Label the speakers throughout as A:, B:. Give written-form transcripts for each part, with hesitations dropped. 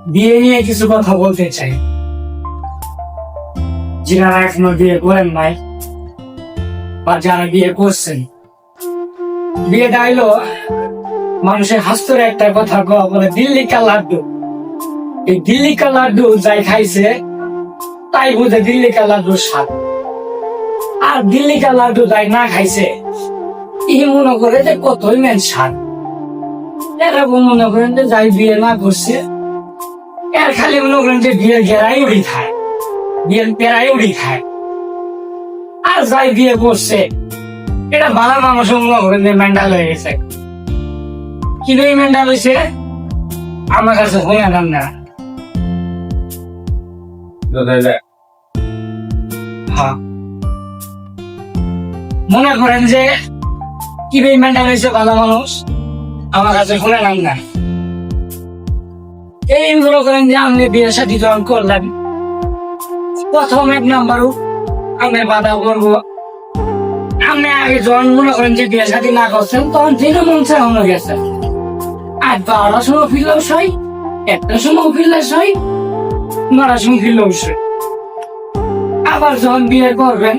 A: বিয়ে নিয়ে কিছু কথা বলতে চাই। যারা এখনো বিয়ে করেন নাই বা যারা বিয়ে করছেন, বিয়েটা আইলো মানুষের হাস্তরে একটা কথা বলে দিল্লি কা লাড্ডু। এই দিল্লি কা লাড্ডু যাই খাইছে তাই বুঝে দিল্লি কা লাড্ডু স্বাদ, আর দিল্লি কা লাড্ডু যাই না খাইছে ই মনে করে যে কতই মেন স্বাদ। এরকম মনে করেন যে যাই বিয়ে না করছে এর খালি মনে করেন যে বিয়ের ঘেরাই উড়ি খায়, বিয়ের পেরাই উড়ি খায়। আর যাই বিয়ে করছে এটা ভালো মানুষ মনে করেন যে মেন্টাল হয়ে গেছে। কিন্তু এই মেন্টাল হয়েছে আমার কাছে হয়ে যান না। হ্যাঁ, মনে করেন যে কি মেন্টাল হয়েছে ভালো মানুষ আমার কাছে শুনে নাম না। এই মনে করেন যে আপনি বিয়ের সাথে যখন করলেন, প্রথম এক নাম্বার আমি বাধা করবো। আপনি আগে যখন মনে করেন যে বিয়ের সাথে না করছেন তখন দিনে মন চালানো গেছে, আর 12টার সময় ফিরলেও সই, 1টার সময় ফিরলে সই, 9টার সময় ফিরলেও সই। আবার যখন বিয়ে করবেন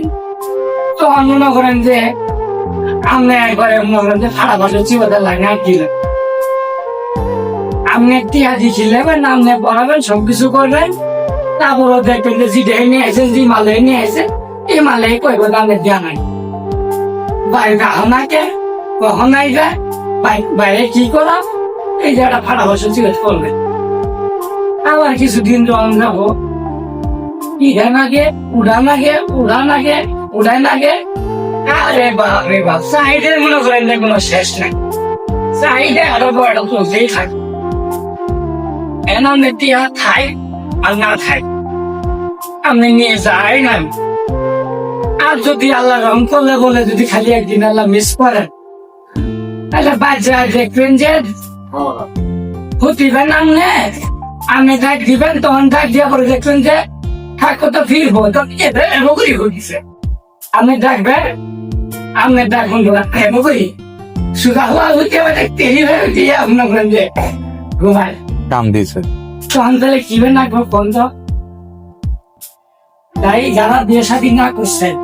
A: তখন মনে করেন যে আপনি একবারে মনে করেন যে খারাপ ভাষা চিবাতে লাগে আর দিলেন। আপনি টিয়া দিছিলেন, আপনি পড়াবেন, সবকিছু করবেন, তারপরও দেখবেন যে জিডে নিয়ে আসেন, যে মালে নিয়ে আসেন, এই মালে কইব দামের দেওয়া নাই। বাইরে গাহনাকে কখন আইবে, বাইরে কি করা, এই জায়গাটা ফাটা ভাষা চিবাতে করবেন। আবার কিছুদিন যখন যাবো ইডা নাগে, উড়া নাগে, উড়া নাগে, উড়াই নাগে। আরে বাপ রে বাপ, সাইডের মনে করেন যে কোনো শেষ নাই, সাইডে আরো বড় চলতেই থাকে। এনামে টিয়া থাই আর না থাই আপনি নিয়ে যাই না। আর যদি আল্লাহ রং করলে বলে যদি খালি একদিন আল্লাহ মিস করেন তাহলে বাচ্চা দেখবেন যে হতিবেন আপনি ডাক দিবেন, তখন ডাক দিয়া পরে দেখবেন যে থাকো তো ফিরবো, তখন এদের এমকই হয়েছে। আপনি ডাকবেন, আপনি ডাকুন এমকই সুখা হওয়া হইতে পারে তেরি হয়ে দিয়ে আপনার করেন যে ঘুমায়
B: কাম দিয়েছে।
A: তখন তাহলে কিবে নাকবো বন্ধ। তাই যারা বিয়ে শাদী না করছেন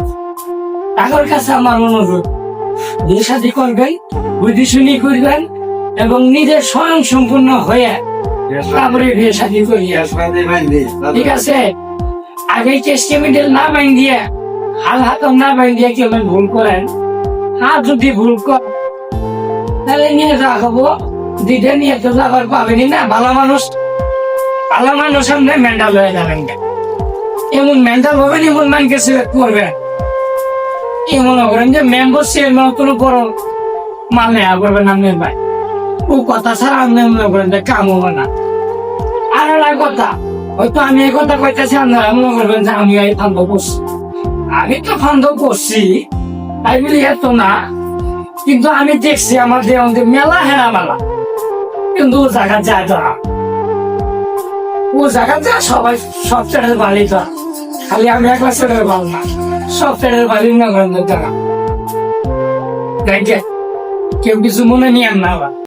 A: তাদের কাছে আমার অনুরোধ, বিয়ে শাদী করবেন, বুদ্ধি শুনি করবেন এবং নিজের স্বয়ং সম্পূর্ণ হয়ে তারপরে বিয়ে শাদী করিয়া, ঠিক আছে? আগে চেষ্টা মিডল না বাইন দিয়ে, হাল হাতম না বাইন দিয়ে কেউ ভুল করেন, হাত যদি ভুল কর তাহলে নিয়ে যাওয়া হবো, দিদে নিয়ে তো যাবার পাবেনি না। ভালো মানুষ সামনে মেন্টাল হয়ে যাবেন, এমন মেন্টাল হবেন, এমন মানকে সিলেক্ট করবেন, এই মনে করেন যে মেম্বার চেয়ারম্যান কোনো বড় মাল নেওয়া করবেন আপনার ভাই। ও কথা ছাড়া আপনি মনে করেন যে কাম হবে না। আর একটা কথা, হয়তো আমি এই কথা কইতেছি, আপনারা মনে করবেন যে আমি এই ফান্দ করছি। আমি তো ফান্দ করছি তাই বলি এত না, কিন্তু আমি দেখছি আমার দেওয়াতে মেলা হেরা মেলা, কিন্তু ও জায়গা যায় ধরা, ও জায়গা যায় সবাই সব ছেড়ে বাড়ি ধরা, খালি আমি একবার ছেড়ে ভাল না, সব ছেড়ে বাড়ি না করেন জায়গা। কেউ কিছু মনে নিয়ে না।